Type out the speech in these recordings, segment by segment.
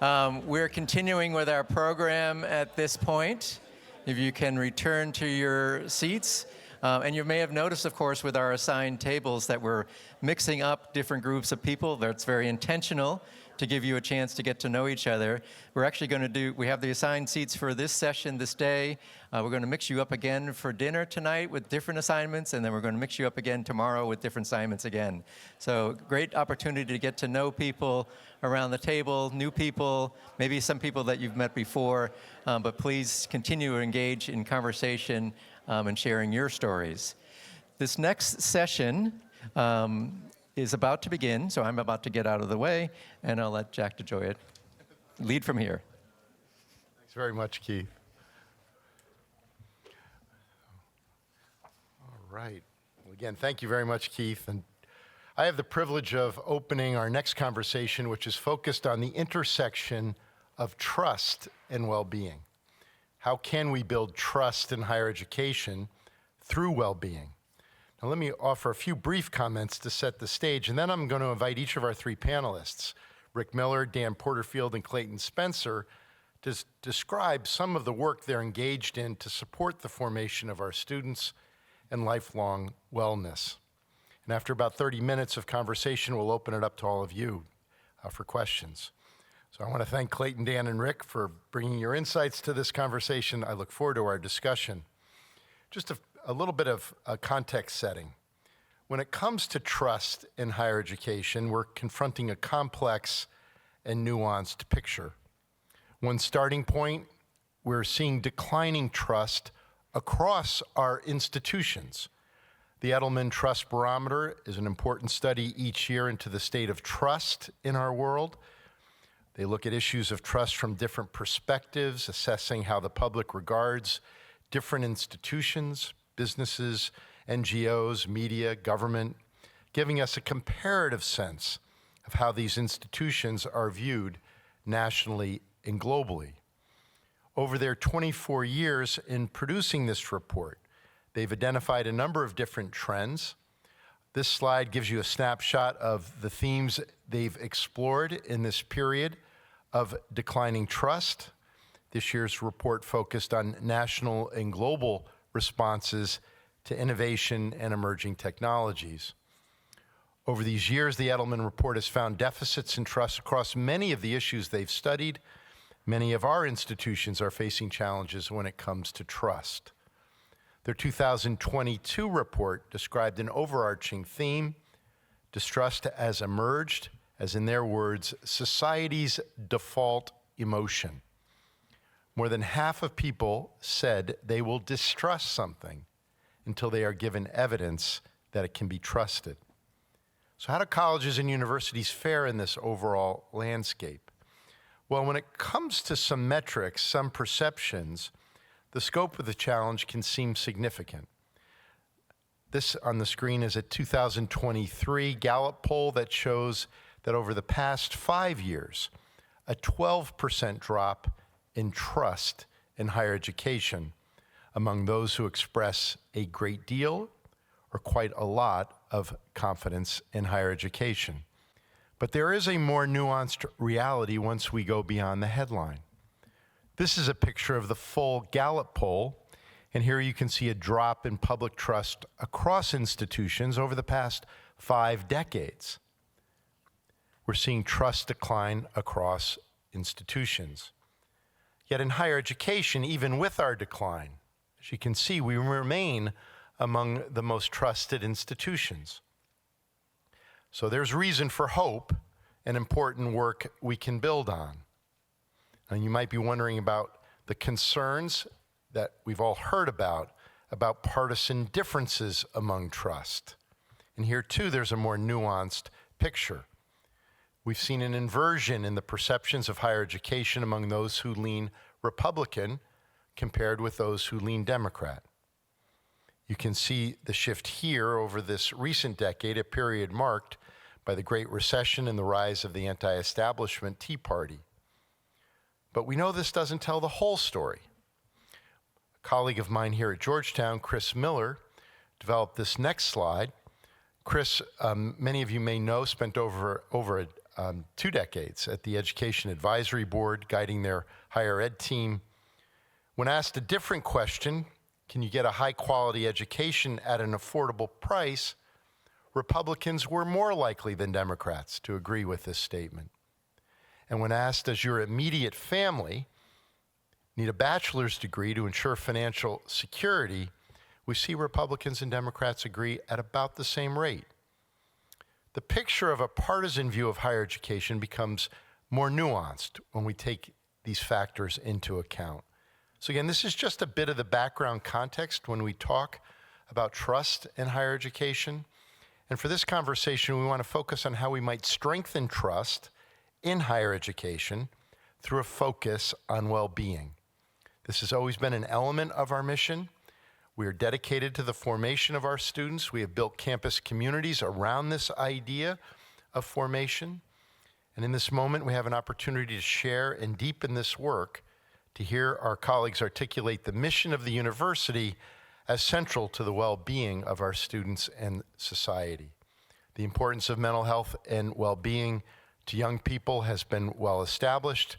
We're continuing with our program at this point. If you can return to your seats. And you may have noticed, of course, with our assigned tables that we're mixing up different groups of people. That's very intentional to give you a chance to get to know each other. We're actually going to we have the assigned seats for this session this day. We're going to mix you up again for dinner tonight with different assignments, and then we're going to mix you up again tomorrow with different assignments again. So great opportunity to get to know people around the table, new people, maybe some people that you've met before, but please continue to engage in conversation and sharing your stories. This next session is about to begin, so I'm about to get out of the way, and I'll let Jack DeJoy it. Lead from here. Thanks very much, Keith. All right. Well, again, thank you very much, Keith. And I have the privilege of opening our next conversation, which is focused on the intersection of trust and well-being. How can we build trust in higher education through well-being? Now, let me offer a few brief comments to set the stage, and then I'm going to invite each of our three panelists, Rick Miller, Dan Porterfield, and Clayton Spencer, to describe some of the work they're engaged in to support the formation of our students and lifelong wellness. And after about 30 minutes of conversation, we'll open it up to all of you for questions. So I want to thank Clayton, Dan, and Rick for bringing your insights to this conversation. I look forward to our discussion. Just a little bit of a context setting. When it comes to trust in higher education, we're confronting a complex and nuanced picture. One starting point, we're seeing declining trust across our institutions. The Edelman Trust Barometer is an important study each year into the state of trust in our world. They look at issues of trust from different perspectives, assessing how the public regards different institutions, businesses, NGOs, media, government, giving us a comparative sense of how these institutions are viewed nationally and globally. Over their 24 years in producing this report, they've identified a number of different trends. This slide gives you a snapshot of the themes they've explored in this period of declining trust. This year's report focused on national and global responses to innovation and emerging technologies. Over these years, the Edelman Report has found deficits in trust across many of the issues they've studied. Many of our institutions are facing challenges when it comes to trust. Their 2022 report described an overarching theme: distrust has emerged as, in their words, society's default emotion. More than half of people said they will distrust something until they are given evidence that it can be trusted. So how do colleges and universities fare in this overall landscape? Well, when it comes to some metrics, some perceptions, the scope of the challenge can seem significant. This on the screen is a 2023 Gallup poll that shows that over the past 5 years, a 12% drop in trust in higher education among those who express a great deal or quite a lot of confidence in higher education. But there is a more nuanced reality once we go beyond the headline. This is a picture of the full Gallup poll, and here you can see a drop in public trust across institutions over the past 5 decades. We're seeing trust decline across institutions. Yet in higher education, even with our decline, as you can see, we remain among the most trusted institutions. So there's reason for hope and important work we can build on. And you might be wondering about the concerns that we've all heard about partisan differences among trust. And here too, there's a more nuanced picture. We've seen an inversion in the perceptions of higher education among those who lean Republican compared with those who lean Democrat. You can see the shift here over this recent decade, a period marked by the Great Recession and the rise of the anti-establishment Tea Party. But we know this doesn't tell the whole story. A colleague of mine here at Georgetown, Chris Miller, developed this next slide. Chris, many of you may know, spent over 2 decades at the Education Advisory Board, guiding their higher ed team. When asked a different question, can you get a high-quality education at an affordable price, Republicans were more likely than Democrats to agree with this statement. And when asked, does your immediate family need a bachelor's degree to ensure financial security, we see Republicans and Democrats agree at about the same rate. The picture of a partisan view of higher education becomes more nuanced when we take these factors into account. So again, this is just a bit of the background context when we talk about trust in higher education. And for this conversation, we want to focus on how we might strengthen trust in higher education through a focus on well-being. This has always been an element of our mission. We are dedicated to the formation of our students. We have built campus communities around this idea of formation. And in this moment, we have an opportunity to share and deepen this work, to hear our colleagues articulate the mission of the university as central to the well-being of our students and society. The importance of mental health and well-being to young people has been well established.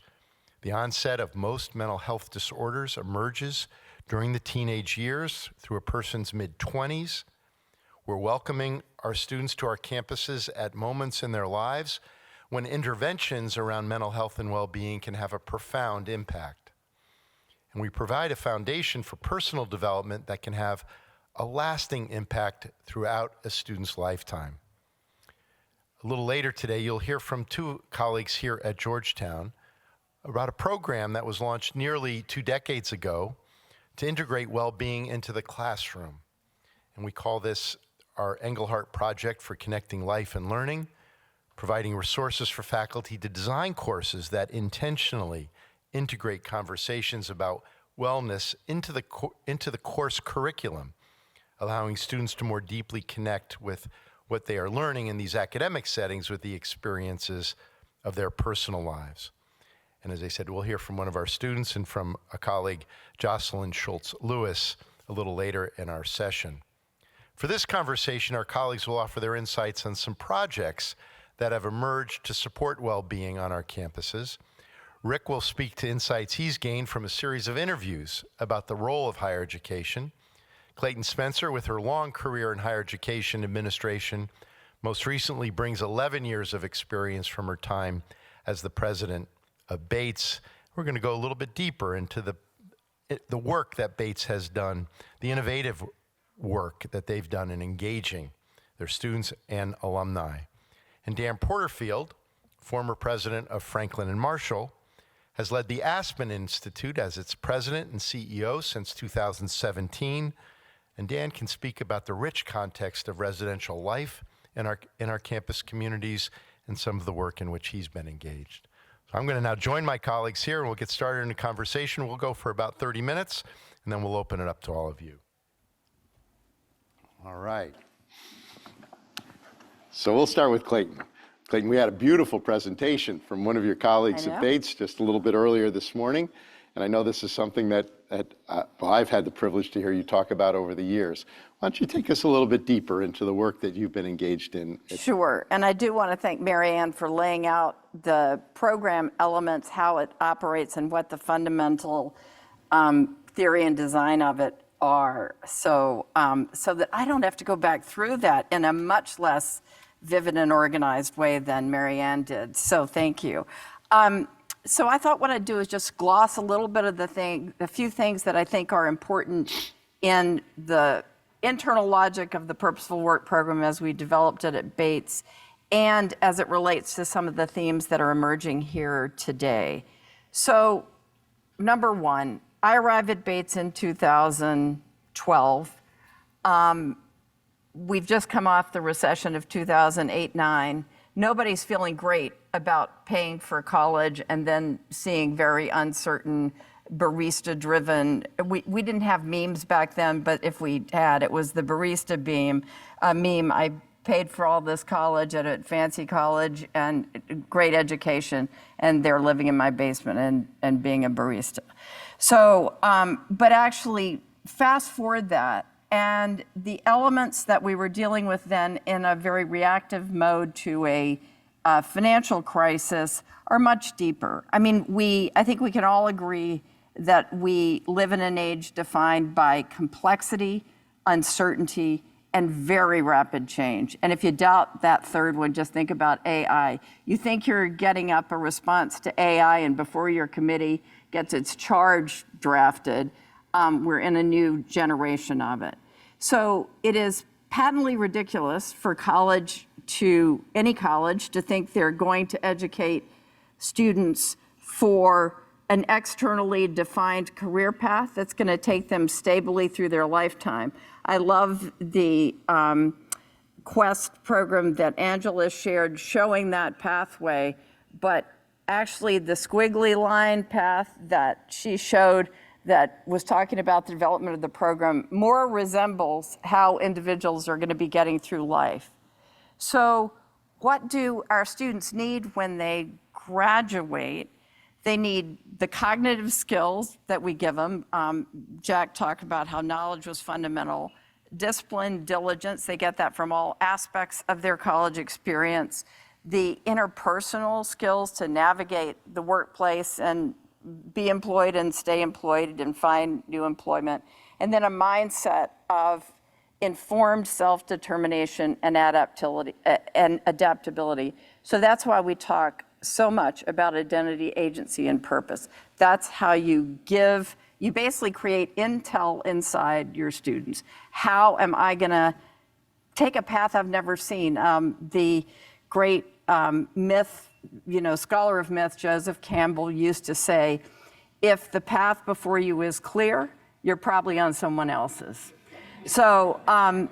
The onset of most mental health disorders emerges during the teenage years through a person's mid-20s. We're welcoming our students to our campuses at moments in their lives when interventions around mental health and well-being can have a profound impact. And we provide a foundation for personal development that can have a lasting impact throughout a student's lifetime. A little later today, you'll hear from 2 colleagues here at Georgetown about a program that was launched nearly 2 decades ago to integrate well-being into the classroom. And we call this our Engelhardt Project for Connecting Life and Learning, providing resources for faculty to design courses that intentionally integrate conversations about wellness into the course curriculum, allowing students to more deeply connect with what they are learning in these academic settings with the experiences of their personal lives. And as I said, we'll hear from one of our students and from a colleague, Jocelyn Schultz-Lewis, a little later in our session. For this conversation, our colleagues will offer their insights on some projects that have emerged to support well-being on our campuses. Rick will speak to insights he's gained from a series of interviews about the role of higher education. Clayton Spencer, with her long career in higher education administration, most recently brings 11 years of experience from her time as the president of Bates. We're going to go a little bit deeper into the work that Bates has done, the innovative work that they've done in engaging their students and alumni. And Dan Porterfield, former president of Franklin and Marshall, has led the Aspen Institute as its president and CEO since 2017. And Dan can speak about the rich context of residential life in our campus communities and some of the work in which he's been engaged. So I'm going to now join my colleagues here, and we'll get started in a conversation. We'll go for about 30 minutes, and then we'll open it up to all of you. All right. So we'll start with Clayton. Clayton, we had a beautiful presentation from one of your colleagues at Bates just a little bit earlier this morning. And I know this is something that I've had the privilege to hear you talk about over the years. Why don't you take us a little bit deeper into the work that you've been engaged in? Sure. And I do want to thank Mary Ann for laying out the program elements, how it operates, and what the fundamental theory and design of it are. So that I don't have to go back through that in a much less vivid and organized way than Mary Ann did. So thank you. So I thought what I'd do is just gloss a little bit of the few things that I think are important in the internal logic of the Purposeful Work Program as we developed it at Bates, and as it relates to some of the themes that are emerging here today. So, number one, I arrived at Bates in 2012. We've just come off the recession of 2008-9. Nobody's feeling great about paying for college and then seeing very uncertain, barista-driven. We didn't have memes back then, but if we had, it was the barista meme. I paid for all this college at a fancy college and great education, and they're living in my basement and being a barista. So, but actually, fast forward that, and the elements that we were dealing with then in a very reactive mode to a financial crisis are much deeper. I mean, I think we can all agree that we live in an age defined by complexity, uncertainty, and very rapid change. And if you doubt that third one, just think about AI. You think you're getting up a response to AI, and before your committee gets its charge drafted, we're in a new generation of it. So it is patently ridiculous for any college to think they're going to educate students for an externally defined career path that's going to take them stably through their lifetime. I love the Quest program that Angela shared showing that pathway, but actually the squiggly line path that she showed that was talking about the development of the program more resembles how individuals are going to be getting through life. So what do our students need when they graduate? They need the cognitive skills that we give them. Jack talked about how knowledge was fundamental. Discipline, diligence, they get that from all aspects of their college experience. The interpersonal skills to navigate the workplace and be employed and stay employed and find new employment. And then a mindset of informed self-determination and adaptability. So that's why we talk so much about identity, agency, and purpose. That's how you basically create intel inside your students. How am I gonna take a path I've never seen? The great scholar of myth, Joseph Campbell, used to say, if the path before you is clear, you're probably on someone else's. So how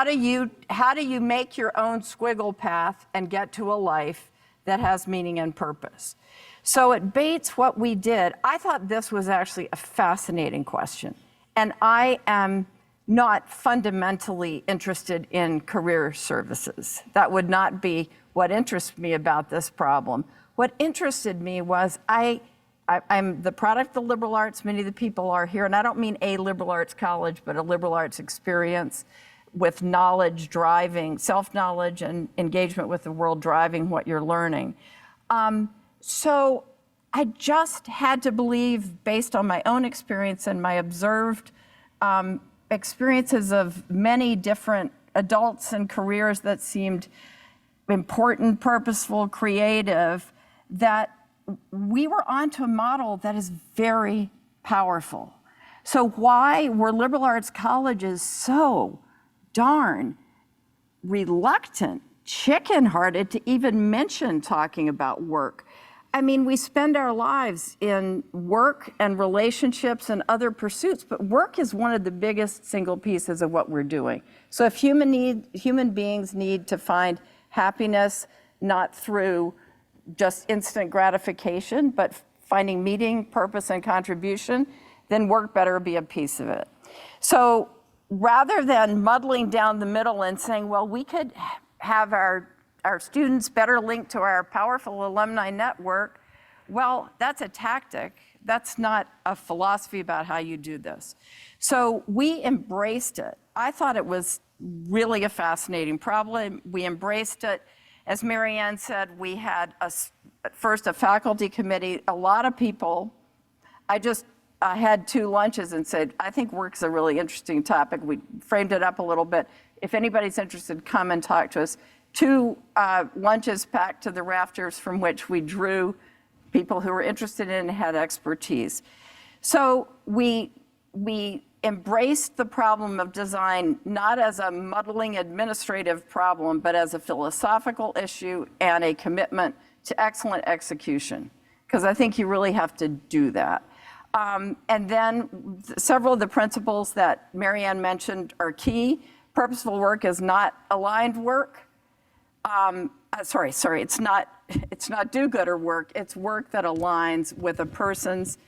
do you make your own squiggle path and get to a life that has meaning and purpose? So at Bates, what we did, I thought this was actually a fascinating question. And I am not fundamentally interested in career services. That would not be what interests me about this problem. What interested me was I'm the product of the liberal arts. Many of the people are here, and I don't mean a liberal arts college, but a liberal arts experience with knowledge driving, self-knowledge and engagement with the world driving what you're learning. So I just had to believe, based on my own experience and my observed experiences of many different adults and careers that seemed important, purposeful, creative, that we were onto a model that is very powerful. So why were liberal arts colleges so darn reluctant, chicken-hearted to even mention talking about work? I mean, we spend our lives in work and relationships and other pursuits, but work is one of the biggest single pieces of what we're doing. So if human beings need to find happiness, not through just instant gratification, but finding meaning, purpose, and contribution, then work better be a piece of it. So rather than muddling down the middle and saying, well, we could have our students better linked to our powerful alumni network, well, that's a tactic. That's not a philosophy about how you do this. So we embraced it. I thought it was really a fascinating problem. We embraced it. As Marianne said, we had first a faculty committee, a lot of people. I just had 2 lunches and said, I think work's a really interesting topic. We framed it up a little bit. If anybody's interested, come and talk to us. 2 lunches packed to the rafters from which we drew people who were interested in and had expertise. So we embraced the problem of design not as a muddling administrative problem, but as a philosophical issue and a commitment to excellent execution, because I think you really have to do that. And then several of the principles that Marianne mentioned are key. Purposeful work is not aligned work. It's not do-gooder work. It's work that aligns with a person's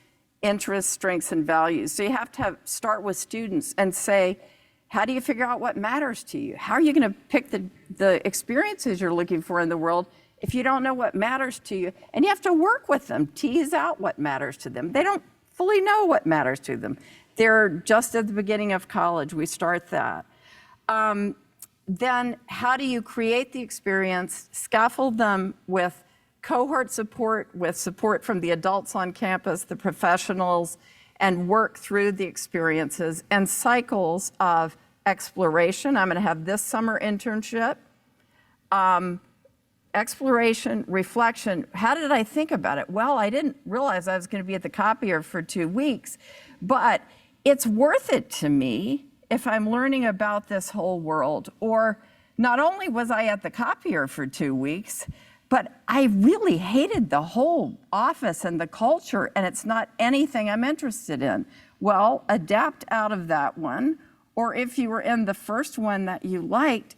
interests, strengths, and values. So you have to start with students and say, how do you figure out what matters to you? How are you going to pick the experiences you're looking for in the world if you don't know what matters to you? And you have to work with them, tease out what matters to them. They don't fully know what matters to them. They're just at the beginning of college. We start that. then how do you create the experience, scaffold them with cohort support, with support from the adults on campus, the professionals, and work through the experiences and cycles of exploration. I'm going to have this summer internship. Exploration, reflection. How did I think about it? Well, I didn't realize I was going to be at the copier for 2 weeks, but it's worth it to me if I'm learning about this whole world. Or not only was I at the copier for 2 weeks, but I really hated the whole office and the culture, and it's not anything I'm interested in. Well, adapt out of that one, or if you were in the first one that you liked,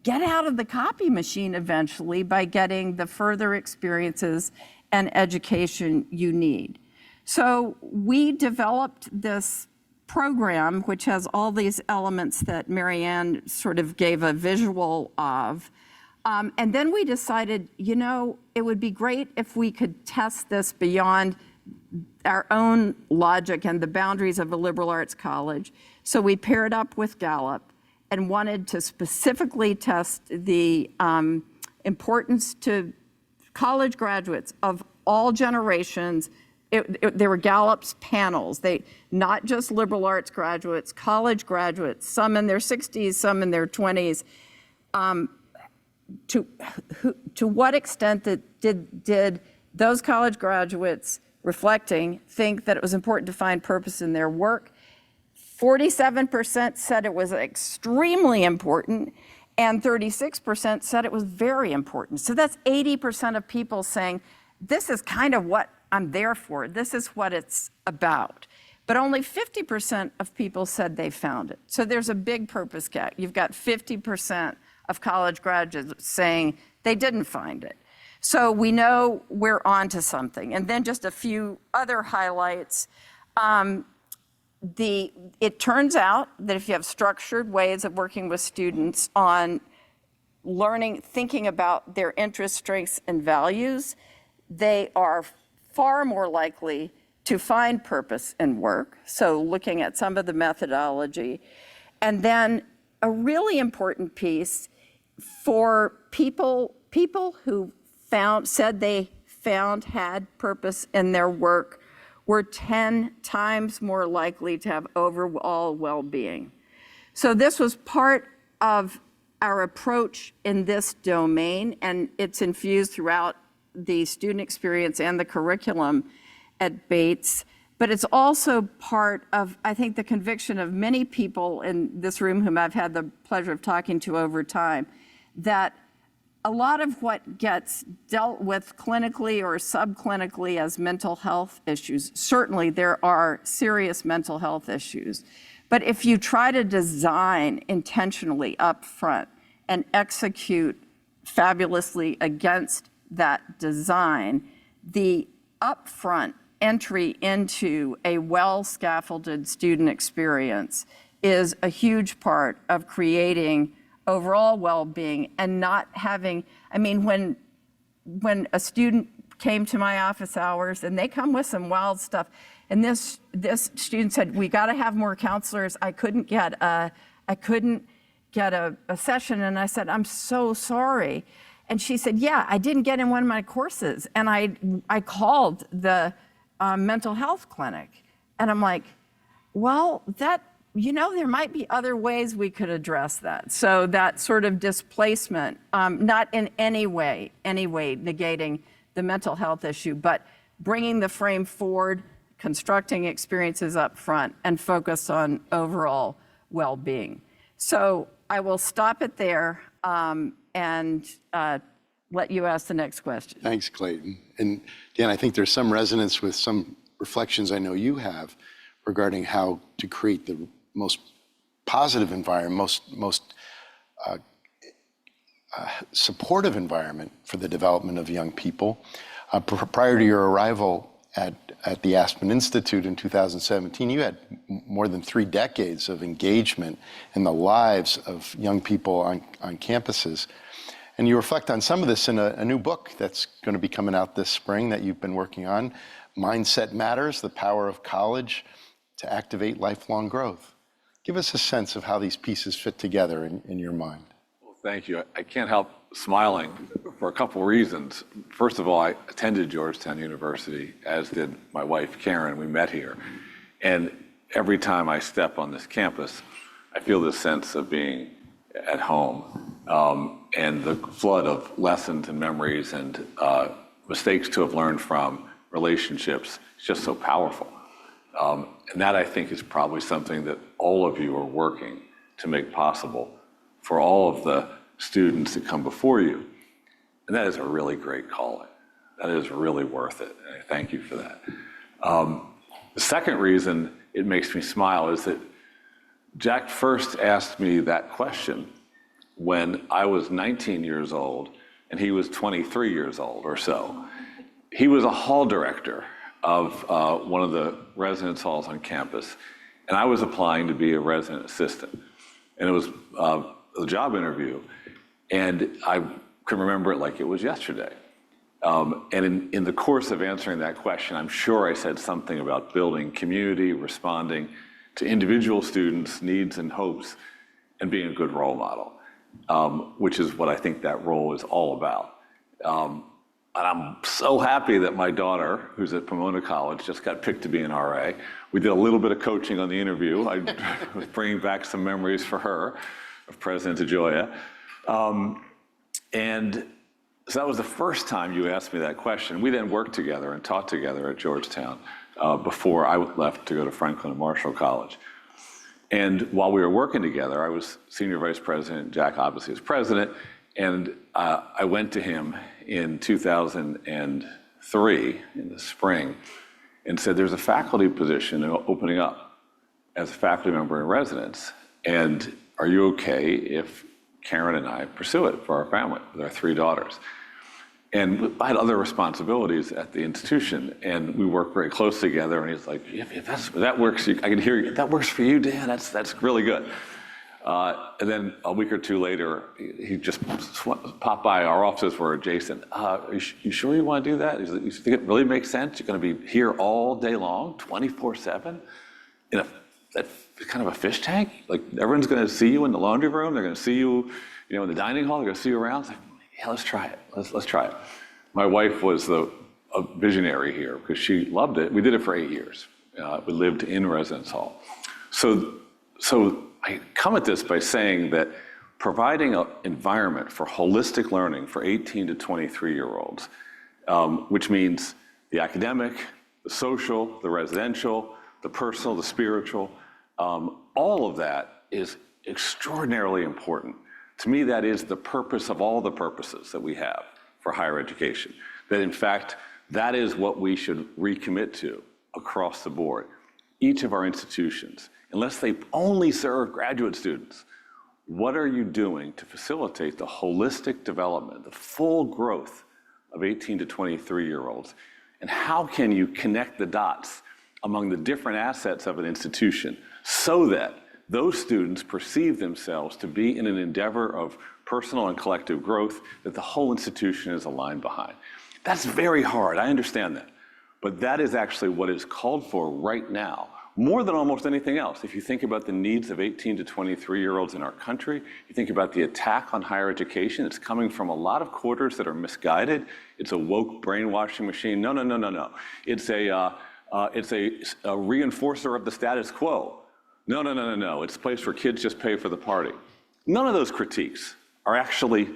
get out of the copy machine eventually by getting the further experiences and education you need. So we developed this program, which has all these elements that Marianne sort of gave a visual of. And then we decided, you know, it would be great if we could test this beyond our own logic and the boundaries of a liberal arts college. So we paired up with Gallup and wanted to specifically test the importance to college graduates of all generations. There were Gallup's panels, not just liberal arts graduates, college graduates, some in their 60s, some in their 20s. To what extent did those college graduates reflecting think that it was important to find purpose in their work? 47% said it was extremely important, and 36% said it was very important. So that's 80% of people saying, this is kind of what I'm there for. This is what it's about. But only 50% of people said they found it. So there's a big purpose gap. You've got 50% of college graduates saying they didn't find it. So we know we're onto something. And then just a few other highlights. It turns out that if you have structured ways of working with students on learning, thinking about their interests, strengths, and values, they are far more likely to find purpose in work. So looking at some of the methodology. And then a really important piece for people who said they had purpose in their work were 10 times more likely to have overall well-being. So this was part of our approach in this domain, and it's infused throughout the student experience and the curriculum at Bates. But it's also part of, I think, the conviction of many people in this room whom I've had the pleasure of talking to over time, that a lot of what gets dealt with clinically or subclinically as mental health issues, certainly there are serious mental health issues. But if you try to design intentionally up front and execute fabulously against that design, the upfront entry into a well-scaffolded student experience is a huge part of creating overall well-being and not having, I mean, when a student came to my office hours, and they come with some wild stuff, and this student said, we got to have more counselors. I couldn't get a session, and I said, I'm so sorry. And she said, yeah, I didn't get in one of my courses, and I called the mental health clinic. And I'm like, well, there might be other ways we could address that. So that sort of displacement, not in any way negating the mental health issue, but bringing the frame forward, constructing experiences up front, and focus on overall well-being. So I will stop it there and let you ask the next question. Thanks, Clayton. And Dan, I think there's some resonance with some reflections I know you have regarding how to create the most positive environment, most supportive environment for the development of young people. Prior to your arrival at the Aspen Institute in 2017, you had more than 3 decades of engagement in the lives of young people on campuses. And you reflect on some of this in a new book that's going to be coming out this spring that you've been working on, Mindset Matters, The Power of College to Activate Lifelong Growth. Give us a sense of how these pieces fit together in your mind. thank you. I can't help smiling for a couple reasons. First of all, I attended Georgetown University, as did my wife, Karen. We met here. And every time I step on this campus, I feel this sense of being at home. And the flood of lessons and memories and mistakes to have learned from, relationships, is just so powerful. And that, I think, is probably something that all of you are working to make possible for all of the students that come before you. And that is a really great calling. That is really worth it. And I thank you for that. The second reason it makes me smile is that Jack first asked me that question when I was 19 years old and he was 23 years old or so. He was a hall director of one of the residence halls on campus, and I was applying to be a resident assistant. And it was a job interview, and I can remember it like it was yesterday. And in the course of answering that question, I'm sure I said something about building community, responding to individual students' needs and hopes, and being a good role model, which is what I think that role is all about. And I'm so happy that my daughter, who's at Pomona College, just got picked to be an RA. We did a little bit of coaching on the interview. I was bringing back some memories for her of President DeGioia. And so that was the first time you asked me that question. We then worked together and taught together at Georgetown before I left to go to Franklin and Marshall College. And while we were working together, I was senior vice president, Jack obviously was president, and I went to him in 2003, in the spring, and said, there's a faculty position opening up as a faculty member in residence, and are you okay if Karen and I pursue it for our family, with our 3 daughters? And I had other responsibilities at the institution, and we worked very close together, and he's like, if that works, I can hear you, that works for you, Dan, that's really good. And then a week or 2 later, he just popped by. Our offices were adjacent. You sure you want to do that? You think it really makes sense? You're going to be here all day long, 24/7, in that kind of a fish tank? Like, everyone's going to see you in the laundry room. They're going to see you, in the dining hall. They're going to see you around. It's like, yeah, let's try it. Let's try it. My wife was a visionary here because she loved it. We did it for 8 years. We lived in residence hall. So I come at this by saying that providing an environment for holistic learning for 18 to 23-year-olds, which means the academic, the social, the residential, the personal, the spiritual, all of that is extraordinarily important. To me, that is the purpose of all the purposes that we have for higher education. That in fact, that is what we should recommit to across the board. Each of our institutions, unless they only serve graduate students, what are you doing to facilitate the holistic development, the full growth of 18 to 23-year-olds? And how can you connect the dots among the different assets of an institution so that those students perceive themselves to be in an endeavor of personal and collective growth that the whole institution is aligned behind? That's very hard, I understand that. But that is actually what is called for right now, more than almost anything else. If you think about the needs of 18 to 23-year-olds in our country, you think about the attack on higher education, it's coming from a lot of quarters that are misguided. It's a woke brainwashing machine. No. It's a reinforcer of the status quo. No. It's a place where kids just pay for the party. None of those critiques are actually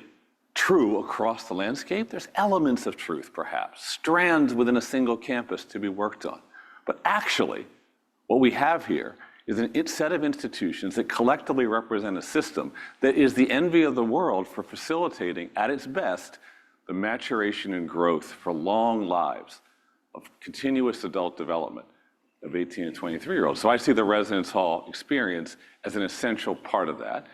true across the landscape. There's elements of truth, perhaps, strands within a single campus to be worked on. But actually, what we have here is a set of institutions that collectively represent a system that is the envy of the world for facilitating, at its best, the maturation and growth for long lives of continuous adult development of 18 and 23-year-olds. So I see the residence hall experience as an essential part of that.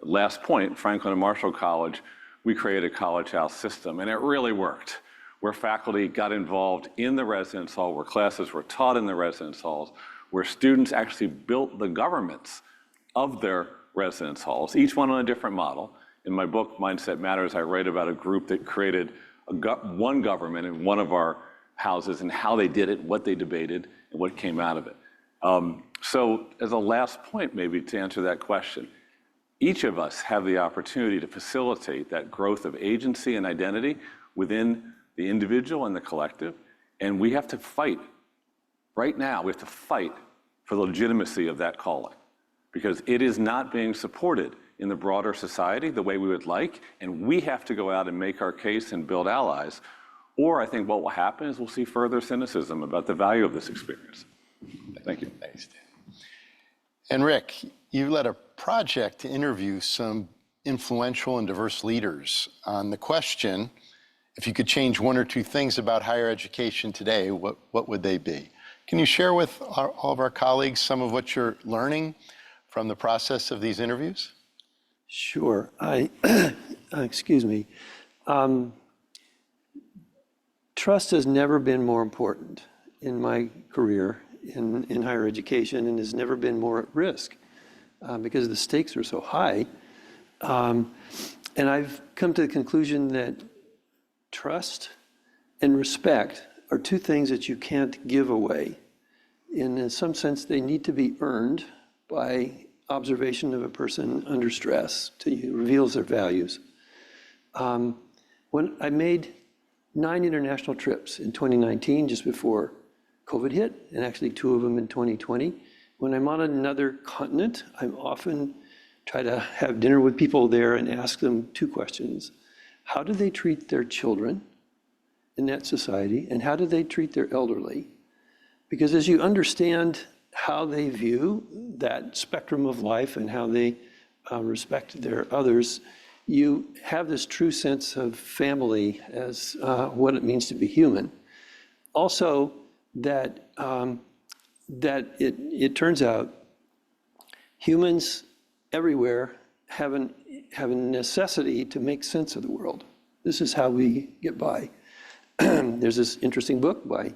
Last point, Franklin and Marshall College, we created a college house system, and it really worked, where faculty got involved in the residence hall, where classes were taught in the residence halls, where students actually built the governments of their residence halls, each one on a different model. In my book, Mindset Matters, I write about a group that created one government in one of our houses and how they did it, what they debated, and what came out of it. So as a last point, maybe, to answer that question, each of us have the opportunity to facilitate that growth of agency and identity within the individual and the collective. And we have to fight, right now, we have to fight for the legitimacy of that calling, because it is not being supported in the broader society the way we would like, and we have to go out and make our case and build allies. Or I think what will happen is we'll see further cynicism about the value of this experience. Thank you. Thanks, Dan. And Rick, you led a project to interview some influential and diverse leaders on the question, if you could change one or two things about higher education today, what would they be? Can you share with all of our colleagues some of what you're learning from the process of these interviews? Sure. Excuse me. Trust has never been more important in my career in higher education, and has never been more at risk because the stakes are so high. And I've come to the conclusion that trust and respect are two things that you can't give away. And in some sense, they need to be earned by observation of a person under stress to reveals their values. When I made 9 international trips in 2019, just before COVID hit, and actually 2 of them in 2020. When I'm on another continent, I often try to have dinner with people there and ask them 2 questions. How do they treat their children in that society, and how do they treat their elderly? Because as you understand how they view that spectrum of life and how they respect their others, you have this true sense of family as what it means to be human. Also, that it turns out humans everywhere have a necessity to make sense of the world. This is how we get by. There's this interesting book by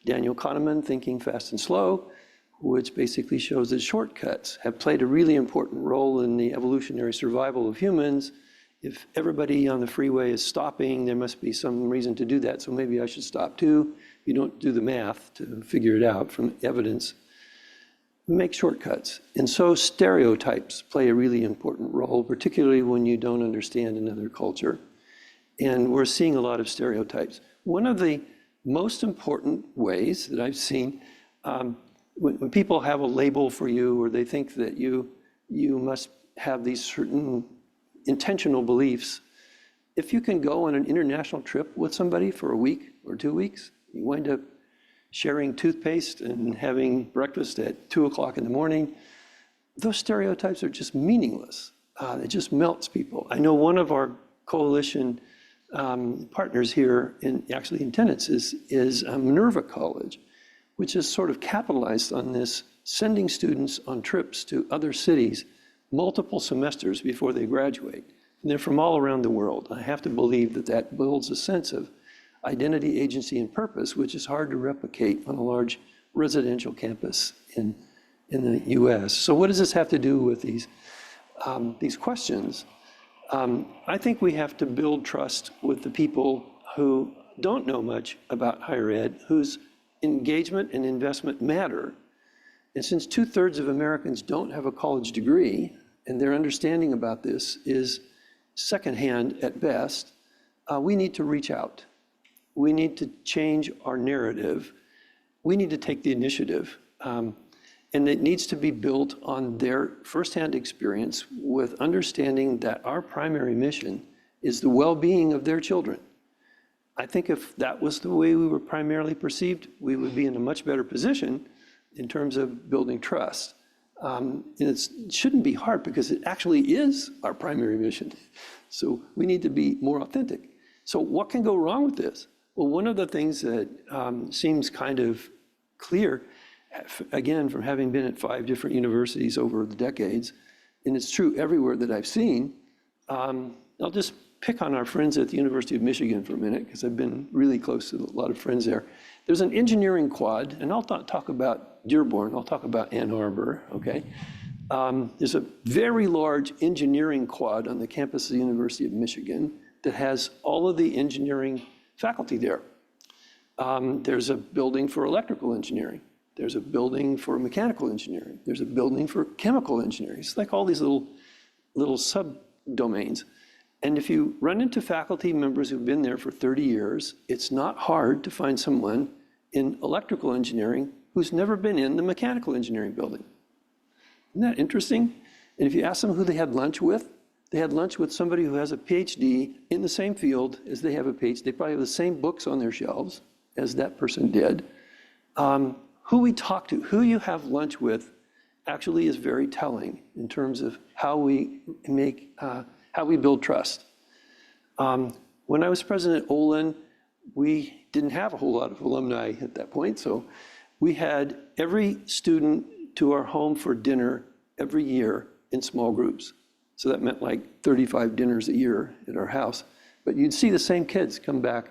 Daniel Kahneman, Thinking Fast and Slow, which basically shows that shortcuts have played a really important role in the evolutionary survival of humans. If everybody on the freeway is stopping, there must be some reason to do that, so maybe I should stop too. You don't do the math to figure it out from evidence. Make shortcuts. And so stereotypes play a really important role, particularly when you don't understand another culture. And we're seeing a lot of stereotypes. One of the most important ways that I've seen, when people have a label for you, or they think that you must have these certain intentional beliefs, if you can go on an international trip with somebody for a week or 2 weeks, you wind up sharing toothpaste and having breakfast at 2 o'clock in the morning. Those stereotypes are just meaningless. It just melts people. I know one of our coalition partners here, actually in tenants, is Minerva College, which has sort of capitalized on this, sending students on trips to other cities multiple semesters before they graduate. And they're from all around the world. I have to believe that that builds a sense of identity, agency, and purpose, which is hard to replicate on a large residential campus in the US. So what does this have to do with these questions? I think we have to build trust with the people who don't know much about higher ed, whose engagement and investment matter. And since 2/3 of Americans don't have a college degree, and their understanding about this is secondhand at best, we need to reach out. We need to change our narrative. We need to take the initiative. And it needs to be built on their firsthand experience with understanding that our primary mission is the well-being of their children. I think if that was the way we were primarily perceived, we would be in a much better position in terms of building trust. And it shouldn't be hard because it actually is our primary mission. So we need to be more authentic. So what can go wrong with this? Well, one of the things that seems kind of clear, again, from having been at 5 different universities over the decades, and it's true everywhere that I've seen, I'll just pick on our friends at the University of Michigan for a minute, because I've been really close to a lot of friends there. There's an engineering quad, and I'll not talk about Dearborn, I'll talk about Ann Arbor, okay? There's a very large engineering quad on the campus of the University of Michigan that has all of the engineering faculty there. There's a building for electrical engineering. There's a building for mechanical engineering. There's a building for chemical engineering. It's like all these little little subdomains. And if you run into faculty members who've been there for 30 years, it's not hard to find someone in electrical engineering who's never been in the mechanical engineering building. Isn't that interesting? And if you ask them who they had lunch with, they had lunch with somebody who has a PhD in the same field as they have a PhD. They probably have the same books on their shelves as that person did. Who we talk to, who you have lunch with, actually is very telling in terms of how we build trust. When I was president at Olin, we didn't have a whole lot of alumni at that point, so we had every student to our home for dinner every year in small groups. So that meant like 35 dinners a year at our house. But you'd see the same kids come back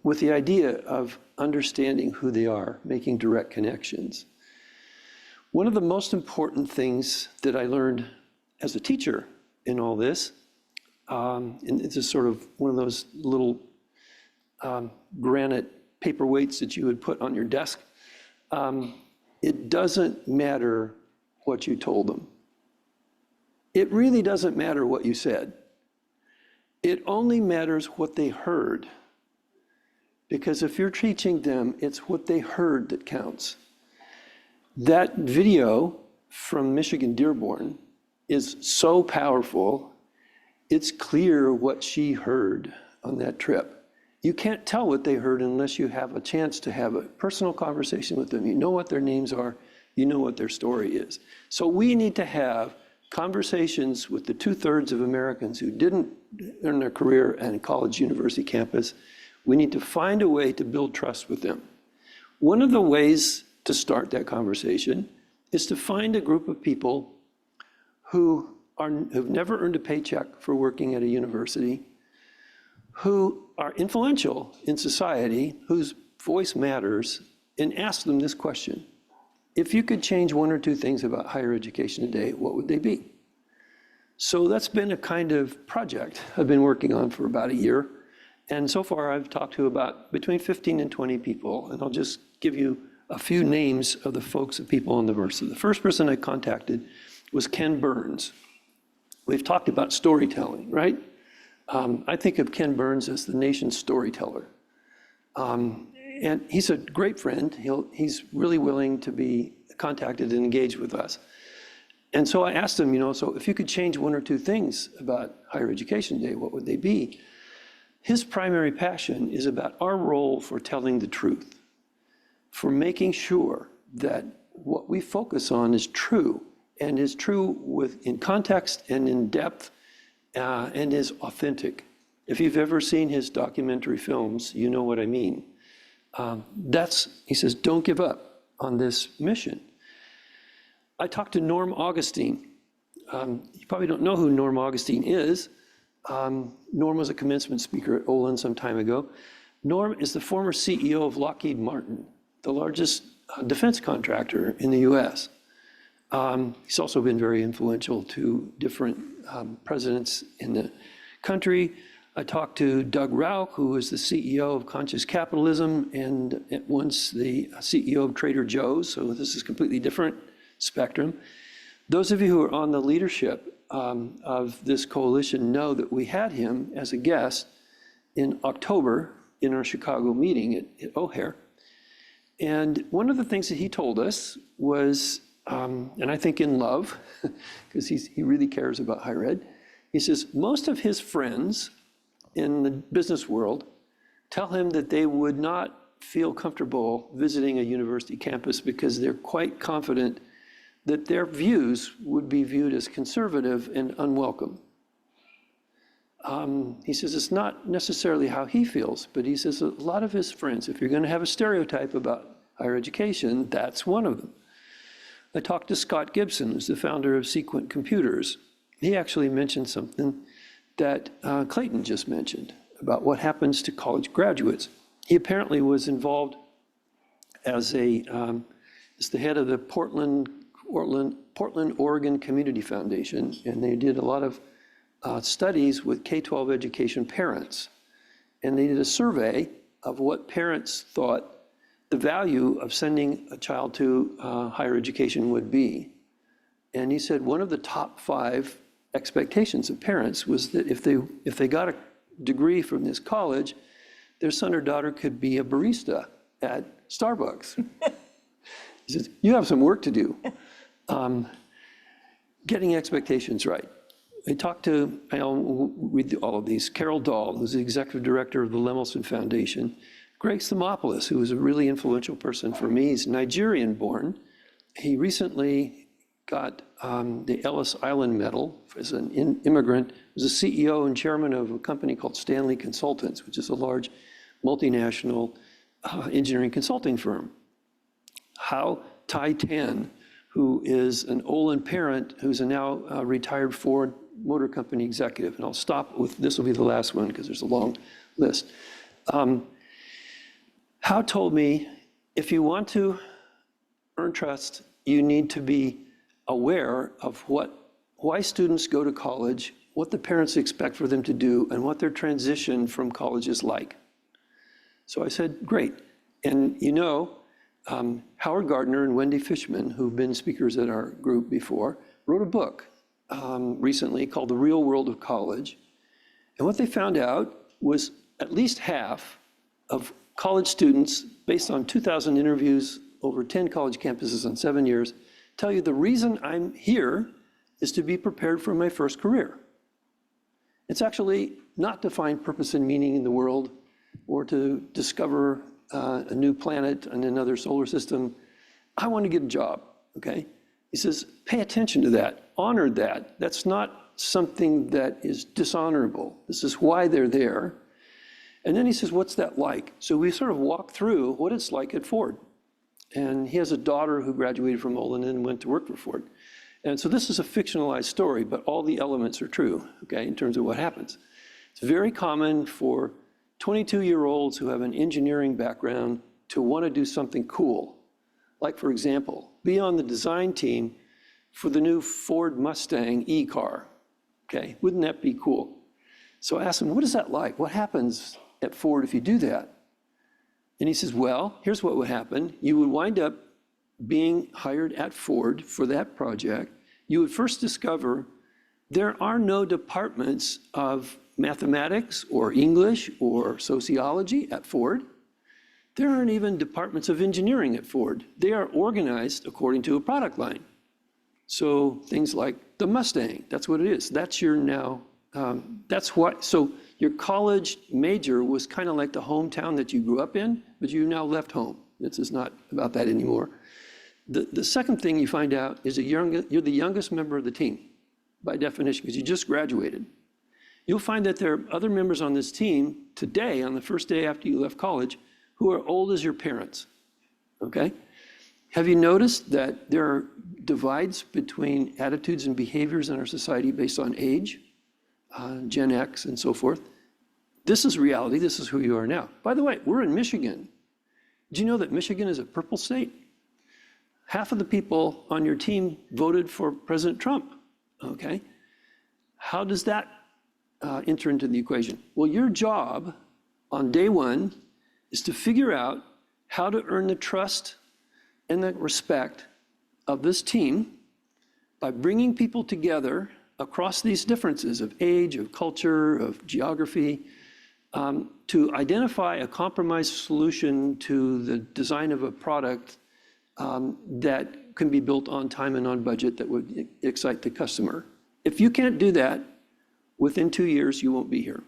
with the idea of understanding who they are, making direct connections. One of the most important things that I learned as a teacher in all this, and it's just sort of one of those little granite paperweights that you would put on your desk, it doesn't matter what you told them. It really doesn't matter what you said. It only matters what they heard. Because if you're teaching them, it's what they heard that counts. That video from Michigan Dearborn is so powerful, it's clear what she heard on that trip. You can't tell what they heard unless you have a chance to have a personal conversation with them. You know what their names are, you know what their story is. So we need to have conversations with the 2/3 of Americans who didn't earn their career at a college university campus. We need to find a way to build trust with them. One of the ways to start that conversation is to find a group of people who've never earned a paycheck for working at a university, who are influential in society, whose voice matters, and ask them this question. If you could change one or two things about higher education today, what would they be? So that's been a kind of project I've been working on for about a year. And so far I've talked to about between 15 and 20 people. And I'll just give you a few names of the folks, the people on the verse. So the first person I contacted was Ken Burns. We've talked about storytelling, right? I think of Ken Burns as the nation's storyteller. And he's a great friend. He's really willing to be contacted and engage with us. And so I asked him, so if you could change one or two things about higher education today, what would they be? His primary passion is about our role for telling the truth, for making sure that what we focus on is true, and is true in context and in depth, and is authentic. If you've ever seen his documentary films, you know what I mean. He says, don't give up on this mission. I talked to Norm Augustine. You probably don't know who Norm Augustine is. Norm was a commencement speaker at Olin some time ago. Norm is the former CEO of Lockheed Martin, the largest defense contractor in the US. He's also been very influential to different presidents in the country. I talked to Doug Rauch, who is the CEO of Conscious Capitalism and at once the CEO of Trader Joe's, so this is a completely different spectrum. Those of you who are on the leadership of this coalition know that we had him as a guest in October in our Chicago meeting at O'Hare. And one of the things that he told us was, and I think in love, because he really cares about higher ed, he says, most of his friends in the business world tell him that they would not feel comfortable visiting a university campus because they're quite confident that their views would be viewed as conservative and unwelcome. He says it's not necessarily how he feels, but he says a lot of his friends, if you're going to have a stereotype about higher education, that's one of them. I talked to Scott Gibson, who's the founder of Sequent Computers. He actually mentioned something that Clayton just mentioned about what happens to college graduates. He apparently was involved as the head of the Portland, Oregon Community Foundation, and they did a lot of studies with K-12 education parents. And they did a survey of what parents thought the value of sending a child to higher education would be. And he said one of the top 5 expectations of parents was that if they got a degree from this college, their son or daughter could be a barista at Starbucks. He says, you have some work to do. Getting expectations right. I talked to, I'll read all of these, Carol Dahl, who's the executive director of the Lemelson Foundation, Greg Stamopoulos, who was a really influential person for me. He's Nigerian born. He recently got the Ellis Island Medal as an immigrant. He was the CEO and chairman of a company called Stanley Consultants, which is a large multinational engineering consulting firm. How Tai Tan, who is an Olin parent, who's a now retired Ford Motor Company executive. And I'll stop with, this will be the last one because there's a long list. How told me, if you want to earn trust, you need to be aware of why students go to college, what the parents expect for them to do, and what their transition from college is like. So I said, great. And you know, Howard Gardner and Wendy Fishman, who've been speakers at our group before, wrote a book recently called The Real World of College. And what they found out was at least half of college students, based on 2,000 interviews over 10 college campuses in 7 years, tell you the reason I'm here is to be prepared for my first career. It's actually not to find purpose and meaning in the world or to discover a new planet in another solar system. I want to get a job, okay? He says, pay attention to that, honor that. That's not something that is dishonorable. This is why they're there. And then he says, what's that like? So we sort of walk through what it's like at Ford. And he has a daughter who graduated from Olin and went to work for Ford. And so this is a fictionalized story, but all the elements are true, okay, in terms of what happens. It's very common for 22-year-olds who have an engineering background to want to do something cool. Like, for example, be on the design team for the new Ford Mustang e-car, okay? Wouldn't that be cool? So I asked him, what is that like? What happens at Ford if you do that? And he says, well, here's what would happen. You would wind up being hired at Ford for that project. You would first discover there are no departments of mathematics or English or sociology at Ford. There aren't even departments of engineering at Ford. They are organized according to a product line. So things like the Mustang, that's what it is. That's your now, that's what, so your college major was kind of like the hometown that you grew up in, but you now left home. This is not about that anymore. The second thing you find out is that you're the youngest member of the team, by definition, because you just graduated. You'll find that there are other members on this team today, on the first day after you left college, who are old as your parents, okay? Have you noticed that there are divides between attitudes and behaviors in our society based on age, Gen X and so forth? This is reality, this is who you are now. By the way, we're in Michigan. Did you know that Michigan is a purple state? Half of the people on your team voted for President Trump, okay? How does that enter into the equation? Well, your job on day one is to figure out how to earn the trust and the respect of this team by bringing people together across these differences of age, of culture, of geography, to identify a compromise solution to the design of a product that can be built on time and on budget that would excite the customer. If you can't do that, within 2 years, you won't be here.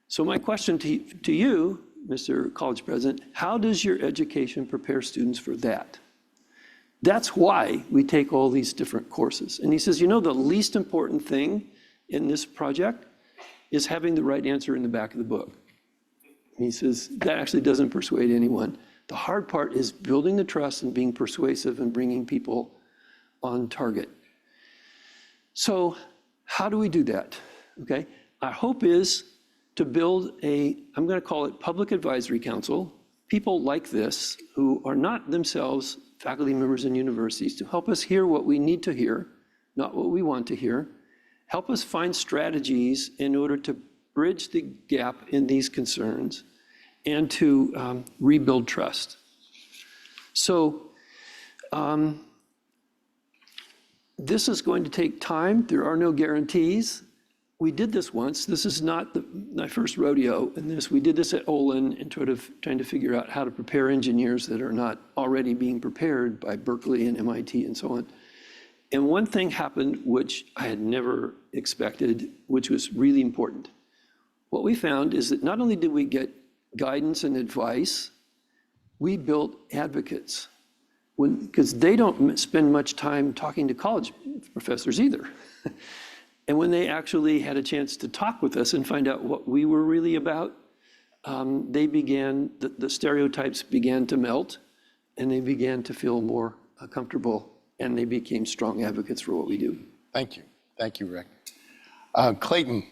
So my question to you, Mr. College President, how does your education prepare students for that? That's why we take all these different courses. And he says, you know, the least important thing in this project is having the right answer in the back of the book. And he says, that actually doesn't persuade anyone. The hard part is building the trust and being persuasive and bringing people on target. So how do we do that? Okay, our hope is to build I'm going to call it public advisory council, people like this who are not themselves faculty members in universities, to help us hear what we need to hear, not what we want to hear, help us find strategies in order to bridge the gap in these concerns and to rebuild trust. So this is going to take time. There are no guarantees. We did this once. This is not my first rodeo in this. We did this at Olin and trying to figure out how to prepare engineers that are not already being prepared by Berkeley and MIT and so on. And one thing happened which I had never expected, which was really important. What we found is that not only did we get guidance and advice, we built advocates. Because they don't spend much time talking to college professors either. And when they actually had a chance to talk with us and find out what we were really about, the stereotypes began to melt, and they began to feel more comfortable, and they became strong advocates for what we do. Thank you. Thank you, Rick. Clayton,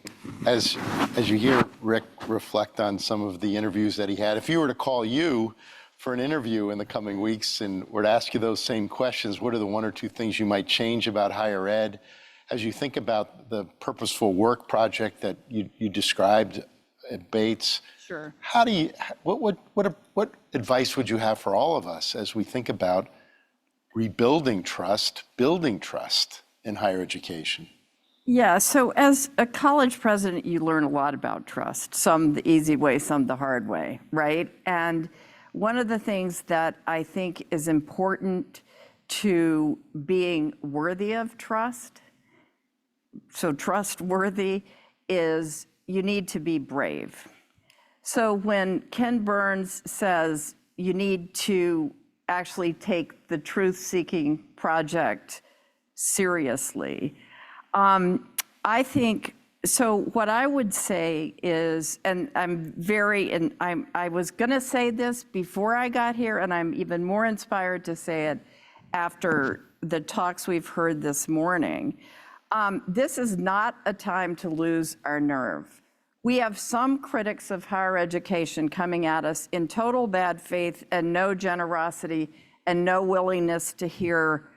as you hear Rick reflect on some of the interviews that he had, if you were to call you for an interview in the coming weeks and were to ask you those same questions, what are the one or two things you might change about higher ed? As you think about the purposeful work project that you described at Bates, Sure. What advice would you have for all of us as we think about rebuilding trust, building trust in higher education? Yeah, so as a college president, you learn a lot about trust, some the easy way, some the hard way, right? And one of the things that I think is important to being worthy of trust, so trustworthy, is you need to be brave. So when Ken Burns says you need to actually take the truth-seeking project seriously, I think, so what I would say is, and I was gonna say this before I got here, and I'm even more inspired to say it after the talks we've heard this morning. This is not a time to lose our nerve. We have some critics of higher education coming at us in total bad faith and no generosity and no willingness to hear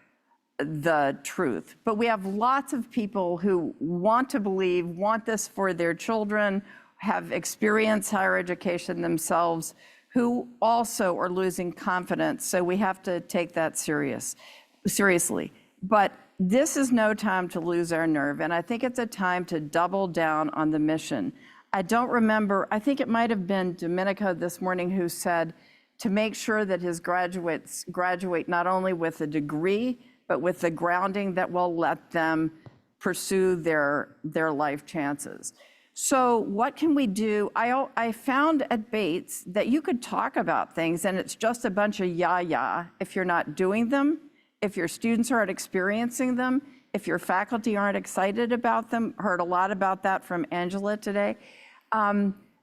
the truth. But we have lots of people who want to believe, want this for their children, have experienced higher education themselves, who also are losing confidence. So we have to take that seriously. But this is no time to lose our nerve, and I think it's a time to double down on the mission. I don't remember, I think it might have been Domenico this morning who said to make sure that his graduates graduate not only with a degree, but with the grounding that will let them pursue their life chances. So what can we do? I found at Bates that you could talk about things and it's just a bunch of yah if you're not doing them, if your students aren't experiencing them, if your faculty aren't excited about them. Heard a lot about that from Angela today.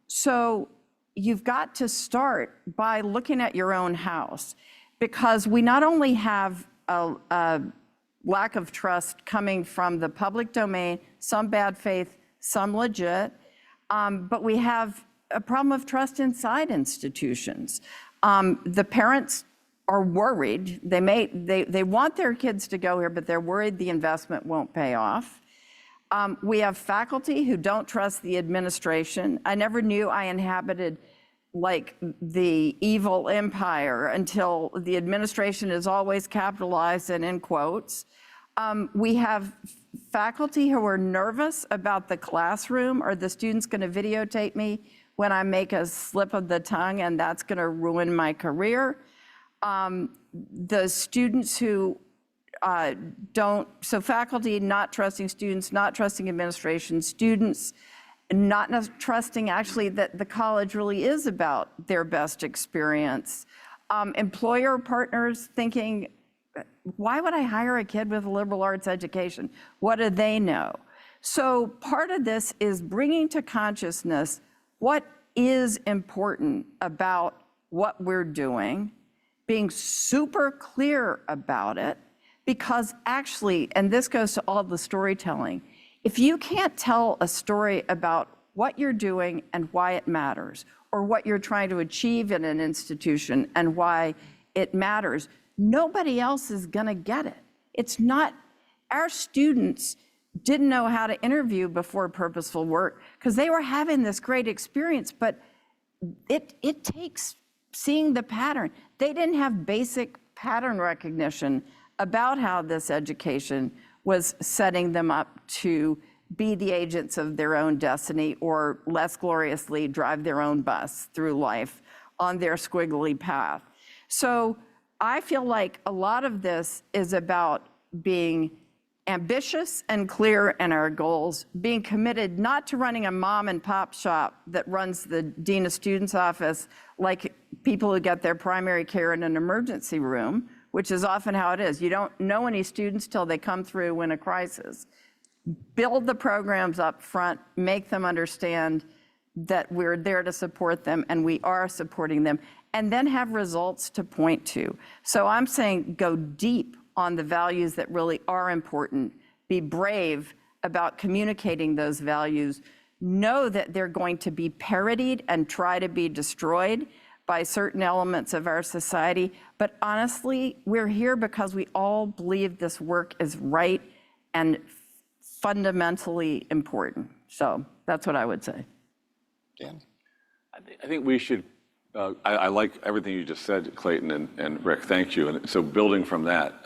So you've got to start by looking at your own house, because we not only have a lack of trust coming from the public domain, some bad faith, some legit, but we have a problem of trust inside institutions. The parents are worried. They want their kids to go here, but they're worried the investment won't pay off. We have faculty who don't trust the administration. I never knew I inhabited like the evil empire until the administration is always capitalized and in quotes. We have faculty who are nervous about the classroom. Are the students going to videotape me when I make a slip of the tongue and that's going to ruin my career? The students who so faculty not trusting students, not trusting administration, students not trusting actually that the college really is about their best experience. Employer partners thinking, why would I hire a kid with a liberal arts education? What do they know? So part of this is bringing to consciousness what is important about what we're doing, being super clear about it, because actually, and this goes to all the storytelling, if you can't tell a story about what you're doing and why it matters, or what you're trying to achieve in an institution and why it matters, nobody else is gonna get it. It's not, our students didn't know how to interview before purposeful work because they were having this great experience, but it takes seeing the pattern. They didn't have basic pattern recognition about how this education was setting them up to be the agents of their own destiny, or less gloriously, drive their own bus through life on their squiggly path. So I feel like a lot of this is about being ambitious and clear in our goals, being committed not to running a mom and pop shop that runs the dean of students office like people who get their primary care in an emergency room, which is often how it is. You don't know any students till they come through in a crisis. Build the programs up front, make them understand that we're there to support them and we are supporting them, and then have results to point to. So I'm saying go deep on the values that really are important. Be brave about communicating those values. Know that they're going to be parodied and try to be destroyed by certain elements of our society. But honestly, we're here because we all believe this work is right and fundamentally important. So that's what I would say. Dan? I think we should, I like everything you just said, Clayton and Rick, thank you. And so building from that,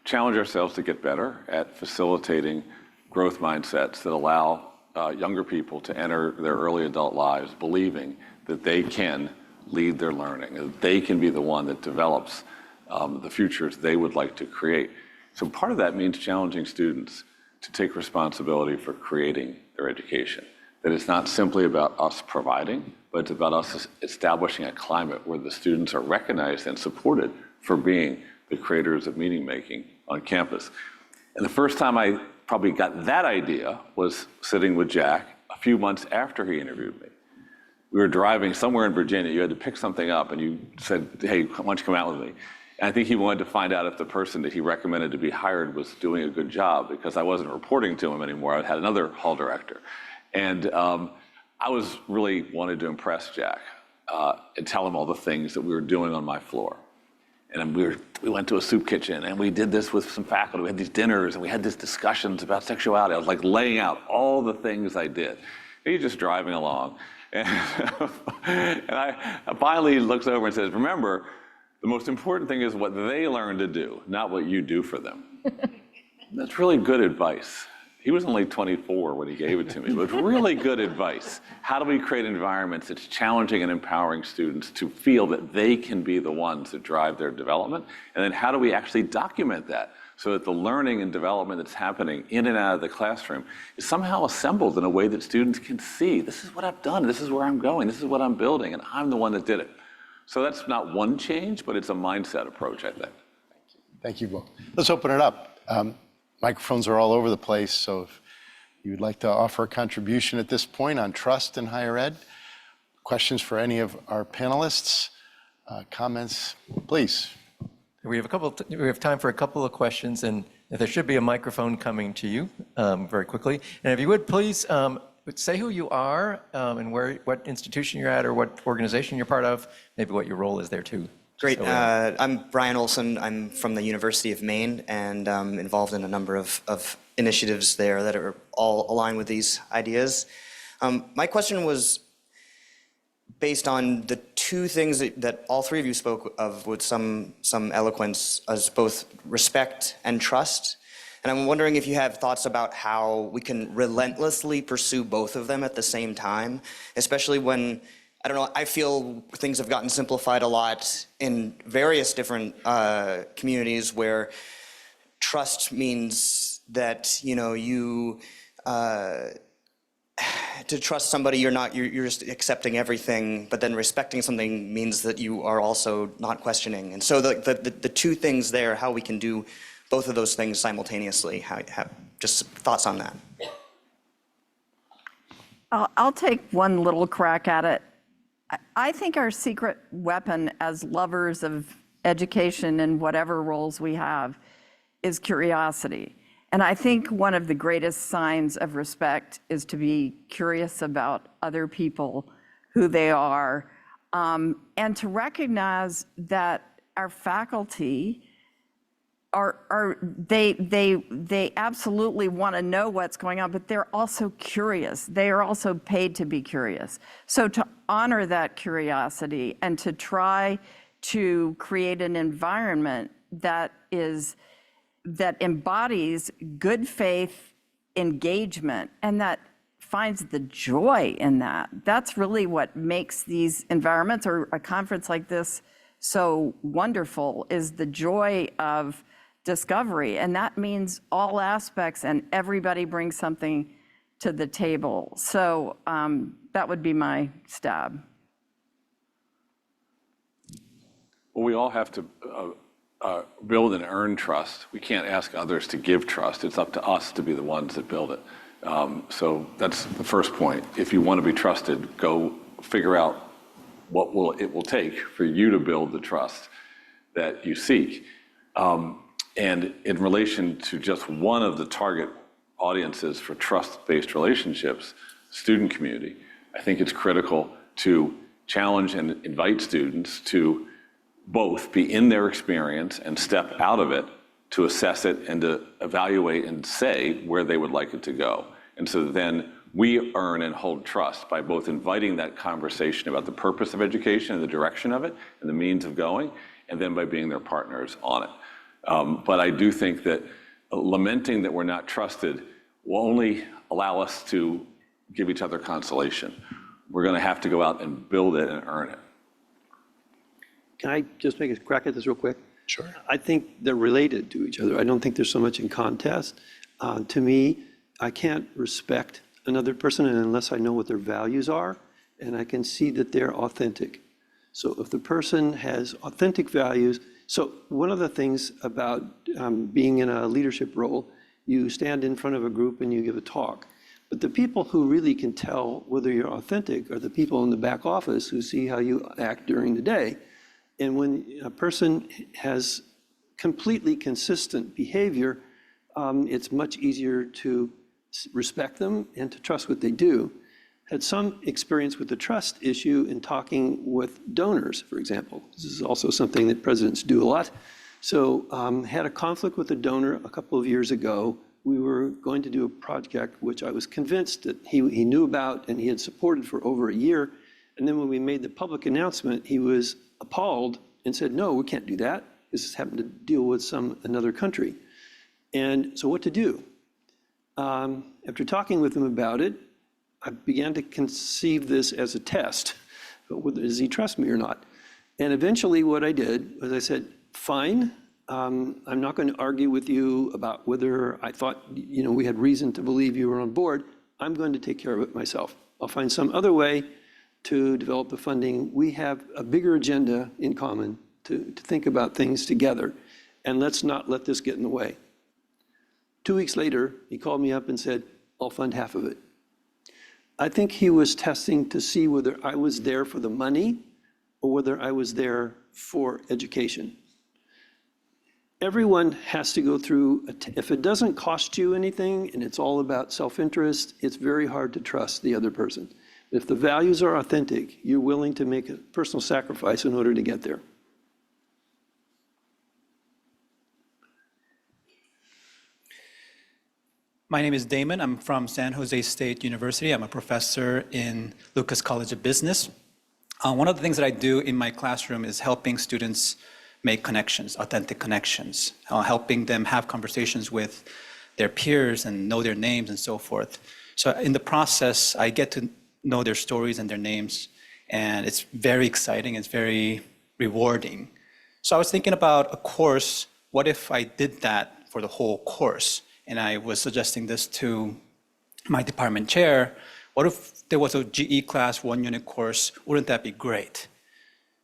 challenge ourselves to get better at facilitating growth mindsets that allow younger people to enter their early adult lives believing that they can lead their learning, that they can be the one that develops the futures they would like to create. So part of that means challenging students to take responsibility for creating their education. That it's not simply about us providing, but it's about us establishing a climate where the students are recognized and supported for being the creators of meaning making on campus. And the first time I probably got that idea was sitting with Jack a few months after he interviewed me. We were driving somewhere in Virginia. You had to pick something up and you said, hey, why don't you come out with me? And I think he wanted to find out if the person that he recommended to be hired was doing a good job, because I wasn't reporting to him anymore. I had another hall director. And I was really wanted to impress Jack and tell him all the things that we were doing on my floor. And we went to a soup kitchen and we did this with some faculty. We had these dinners and we had these discussions about sexuality. I was like laying out all the things I did. And he's just driving along. And, and I finally he looks over and says, remember, the most important thing is what they learn to do, not what you do for them. That's really good advice. He was only 24 when he gave it to me, but really good advice. How do we create environments that's challenging and empowering students to feel that they can be the ones that drive their development? And then how do we actually document that so that the learning and development that's happening in and out of the classroom is somehow assembled in a way that students can see, this is what I've done, this is where I'm going, this is what I'm building, and I'm the one that did it. So that's not one change, but it's a mindset approach, I think. Thank you both. Let's open it up. Microphones are all over the place, so if you would like to offer a contribution at this point on trust in higher ed, questions for any of our panelists, comments, please. We have time for a couple of questions, and there should be a microphone coming to you very quickly. And if you would, please say who you are and what institution you're at or what organization you're part of, maybe what your role is there too. Great. I'm Brian Olson. I'm from the University of Maine and involved in a number of initiatives there that are all aligned with these ideas. My question was based on the two things that all three of you spoke of with some eloquence, as both respect and trust. And I'm wondering if you have thoughts about how we can relentlessly pursue both of them at the same time, especially when, I don't know, I feel things have gotten simplified a lot in various different communities where trust means that, to trust somebody, you're just accepting everything, but then respecting something means that you are also not questioning. And so the two things there, how we can do both of those things simultaneously, just thoughts on that. I'll take one little crack at it. I think our secret weapon as lovers of education and whatever roles we have is curiosity. And I think one of the greatest signs of respect is to be curious about other people, who they are, and to recognize that our faculty they absolutely want to know what's going on, but they're also curious. They are also paid to be curious. So to honor that curiosity and to try to create an environment that is that embodies good faith engagement and that finds the joy in that. That's really what makes these environments or a conference like this so wonderful, is the joy of discovery. And that means all aspects and everybody brings something to the table. So that would be my stab. Well, we all have to build and earn trust. We can't ask others to give trust. It's up to us to be the ones that build it. So that's the first point. If you want to be trusted, go figure out what it will take for you to build the trust that you seek. And in relation to just one of the target audiences for trust-based relationships, student community, I think it's critical to challenge and invite students to both be in their experience and step out of it to assess it and to evaluate and say where they would like it to go. And so then we earn and hold trust by both inviting that conversation about the purpose of education and the direction of it and the means of going, and then by being their partners on it. But I do think that lamenting that we're not trusted will only allow us to give each other consolation. We're going to have to go out and build it and earn it. Can I just make a crack at this real quick? Sure. I think they're related to each other. I don't think there's so much in contest. To me, I can't respect another person unless I know what their values are and I can see that they're authentic. So if the person has authentic values, so one of the things about being in a leadership role, you stand in front of a group and you give a talk. But the people who really can tell whether you're authentic are the people in the back office who see how you act during the day. And when a person has completely consistent behavior, it's much easier to respect them and to trust what they do. Had some experience with the trust issue in talking with donors, for example. This is also something that presidents do a lot. So had a conflict with a donor a couple of years ago. We were going to do a project which I was convinced that he knew about and he had supported for over a year. And then when we made the public announcement, he was appalled and said, no, we can't do that. This happened to deal with another country. And so what to do? After talking with him about it, I began to conceive this as a test. Does he trust me or not? And eventually what I did was I said, fine, I'm not going to argue with you about whether I thought we had reason to believe you were on board. I'm going to take care of it myself. I'll find some other way to develop the funding. We have a bigger agenda in common to think about things together, and let's not let this get in the way. 2 weeks later, he called me up and said, I'll fund half of it. I think he was testing to see whether I was there for the money or whether I was there for education. Everyone has to go through, if it doesn't cost you anything and it's all about self-interest, it's very hard to trust the other person. If the values are authentic, you're willing to make a personal sacrifice in order to get there. My name is Damon. I'm from San Jose State University. I'm a professor in Lucas College of Business. One of the things that I do in my classroom is helping students make connections, authentic connections, helping them have conversations with their peers and know their names and so forth. So in the process, I get to know their stories and their names, and it's very exciting, it's very rewarding. So I was thinking about a course, what if I did that for the whole course? And I was suggesting this to my department chair. What if there was a GE class 1-unit course? Wouldn't that be great?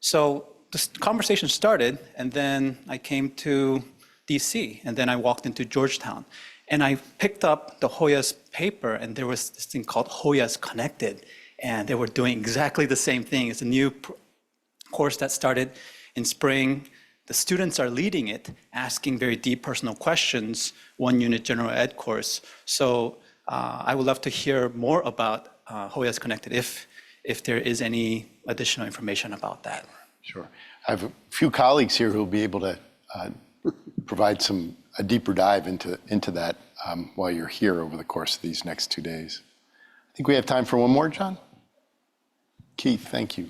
So this conversation started, and then I came to DC, and then I walked into Georgetown. And I picked up the Hoya's paper, and there was this thing called Hoya's Connected, and they were doing exactly the same thing. It's a new course that started in spring. The students are leading it, asking very deep personal questions, 1-unit general ed course. So I would love to hear more about Hoya's Connected, if there is any additional information about that. Sure. I have a few colleagues here who will be able to provide a deeper dive into that while you're here over the course of these next 2 days. I think we have time for one more, John. Keith, thank you.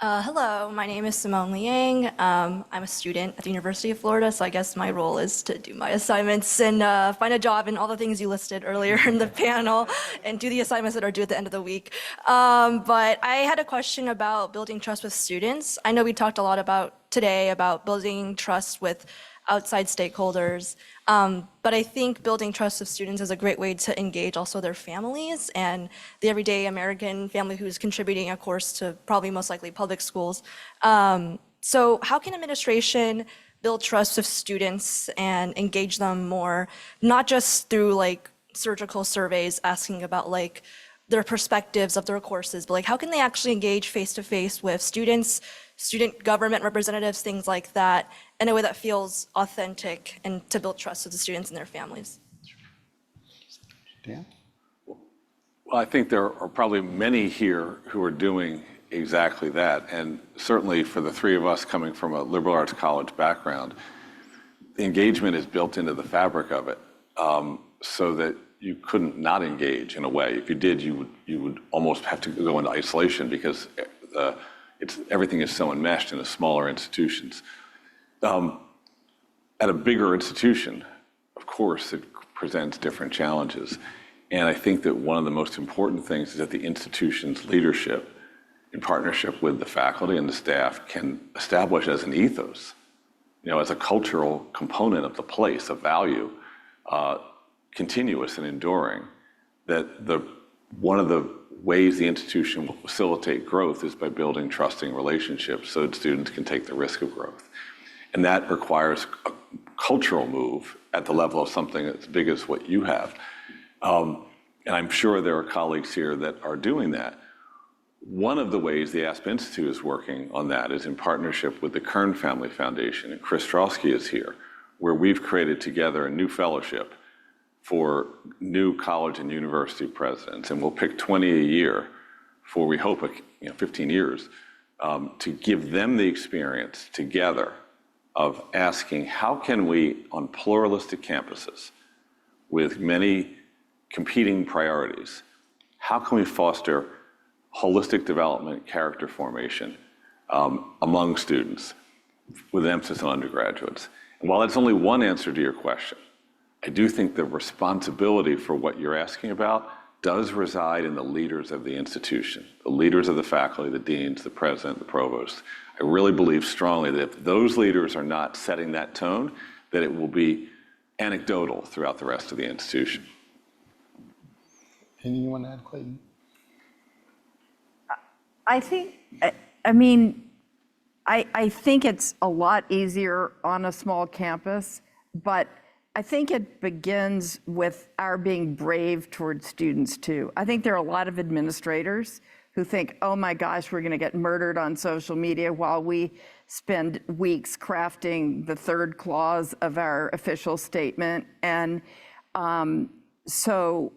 Hello, my name is Simone Liang. I'm a student at the University of Florida, so I guess my role is to do my assignments and find a job and all the things you listed earlier in the panel and do the assignments that are due at the end of the week. But I had a question about building trust with students. I know we talked a lot about today about building trust with outside stakeholders. But I think building trust with students is a great way to engage also their families and the everyday American family who's contributing, of course, to probably most likely public schools. So how can administration build trust with students and engage them more, not just through like surgical surveys asking about like their perspectives of their courses, but like how can they actually engage face-to-face with students, student government representatives, things like that, in a way that feels authentic and to build trust with the students and their families? Dan? Well, I think there are probably many here who are doing exactly that. And certainly for the three of us coming from a liberal arts college background, the engagement is built into the fabric of it, so that you couldn't not engage in a way. If you did, you would almost have to go into isolation because everything is so enmeshed in the smaller institutions. At a bigger institution, of course, it presents different challenges. And I think that one of the most important things is that the institution's leadership, in partnership with the faculty and the staff, can establish as an ethos, as a cultural component of the place, a value, continuous and enduring, that one of the ways the institution will facilitate growth is by building trusting relationships so that students can take the risk of growth. And that requires a cultural move at the level of something as big as what you have. And I'm sure there are colleagues here that are doing that. One of the ways the Asp Institute is working on that is in partnership with the Kern Family Foundation, and Chris Strosky is here, where we've created together a new fellowship for new college and university presidents, and we'll pick 20 a year for, we hope, 15 years, to give them the experience together of asking, how can we, on pluralistic campuses with many competing priorities, how can we foster holistic development, character formation among students with emphasis on undergraduates? And while that's only one answer to your question, I do think the responsibility for what you're asking about does reside in the leaders of the institution, the leaders of the faculty, the deans, the president, the provost. I really believe strongly that if those leaders are not setting that tone, that it will be anecdotal throughout the rest of the institution. Anything you want to add, Clayton? I think, I think it's a lot easier on a small campus, but I think it begins with our being brave towards students too. I think there are a lot of administrators who think, oh my gosh, we're gonna get murdered on social media while we spend weeks crafting the third clause of our official statement. And so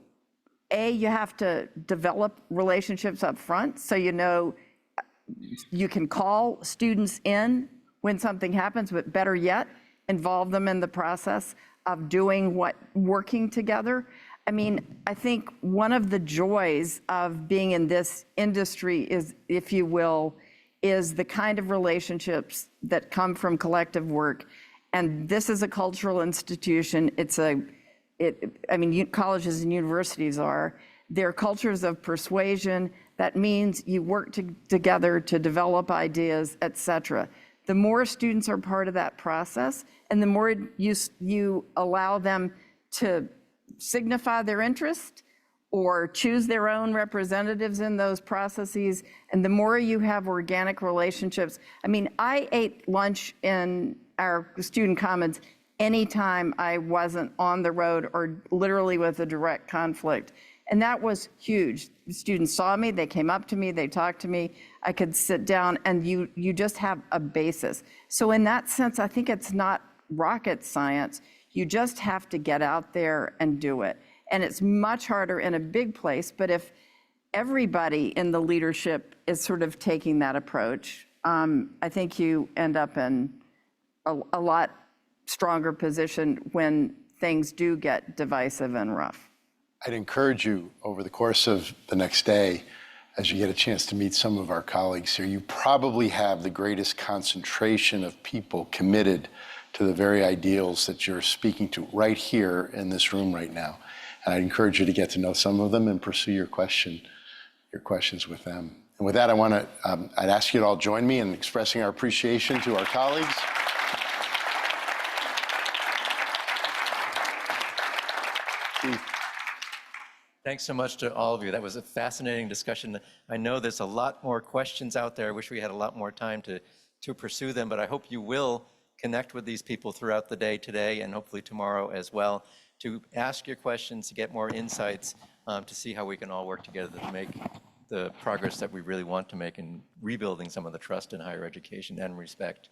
you have to develop relationships up front so you can call students in when something happens, but better yet, involve them in the process of working together. I think one of the joys of being in this industry is, if you will, is the kind of relationships that come from collective work. And this is a cultural institution. Colleges and universities they're cultures of persuasion. That means you work together to develop ideas, et cetera. The more students are part of that process, and the more you allow them to signify their interest or choose their own representatives in those processes, and the more you have organic relationships. I ate lunch in our student commons anytime I wasn't on the road or literally with a direct conflict. And that was huge. The students saw me, they came up to me, they talked to me, I could sit down, and you just have a basis. So in that sense, I think it's not rocket science. You just have to get out there and do it. And it's much harder in a big place, but if everybody in the leadership is sort of taking that approach, I think you end up in a lot stronger position when things do get divisive and rough. I'd encourage you over the course of the next day, as you get a chance to meet some of our colleagues here, you probably have the greatest concentration of people committed to the very ideals that you're speaking to right here in this room right now. And I'd encourage you to get to know some of them and pursue your questions with them. And with that, I'd ask you to all join me in expressing our appreciation to our colleagues. Keith. Thanks so much to all of you. That was a fascinating discussion. I know there's a lot more questions out there. I wish we had a lot more time to pursue them, but I hope you will connect with these people throughout the day today and hopefully tomorrow as well to ask your questions, to get more insights, to see how we can all work together to make the progress that we really want to make in rebuilding some of the trust in higher education and respect.